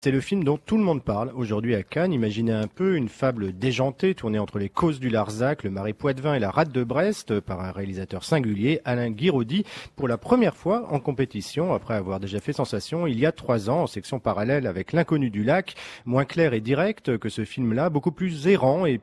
C'est le film dont tout le monde parle aujourd'hui à Cannes. Imaginez un peu une fable déjantée tournée entre les Causes du Larzac, le Marais Poitevin et la Rade de Brest par un réalisateur singulier, Alain Guiraudy, pour la première fois en compétition après avoir déjà fait sensation il y a 3 ans en section parallèle avec L'Inconnu du lac. Moins clair et direct que ce film-là, beaucoup plus errant et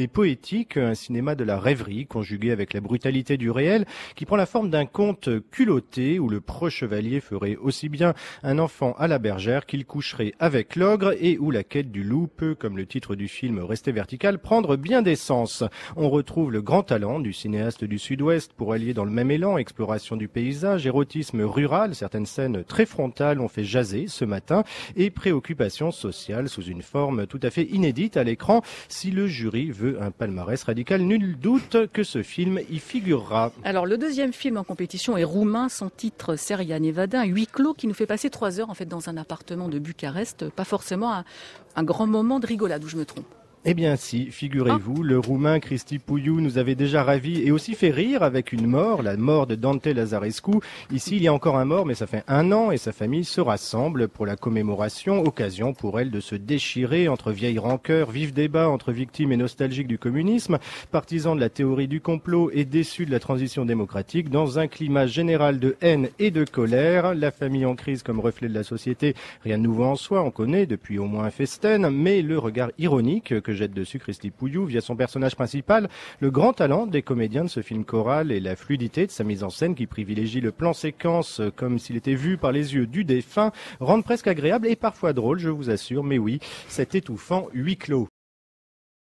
poétique, un cinéma de la rêverie conjugué avec la brutalité du réel qui prend la forme d'un conte culotté où le pro-chevalier ferait aussi bien un enfant à la bergère qu'il coucherait avec l'ogre et où la quête du loup peut, comme le titre du film Rester vertical, prendre bien des sens. On retrouve le grand talent du cinéaste du Sud-Ouest pour allier dans le même élan exploration du paysage, érotisme rural, certaines scènes très frontales ont fait jaser ce matin et préoccupation sociale sous une forme tout à fait inédite à l'écran. Si le jury veut un palmarès radical, nul doute que ce film y figurera. Alors, le deuxième film en compétition est roumain, son titre Seria Nevada, un huis clos qui nous fait passer 3 heures en fait dans un appartement de Bucarest. Pas forcément un grand moment de rigolade, où je me trompe. Eh bien si, figurez-vous, le roumain Cristi Puiu nous avait déjà ravis et aussi fait rire avec une mort, la mort de Dante Lazarescu. Ici, il y a encore un mort, mais ça fait 1 an et sa famille se rassemble pour la commémoration, occasion pour elle de se déchirer entre vieilles rancœurs, vifs débats entre victimes et nostalgiques du communisme, partisans de la théorie du complot et déçus de la transition démocratique, dans un climat général de haine et de colère. La famille en crise comme reflet de la société, rien de nouveau en soi, on connaît depuis au moins un Festen, mais le regard ironique que jette dessus Cristi Puiu via son personnage principal, le grand talent des comédiens de ce film choral et la fluidité de sa mise en scène qui privilégie le plan séquence comme s'il était vu par les yeux du défunt, rendent presque agréable et parfois drôle, je vous assure, mais oui, cet étouffant huis clos.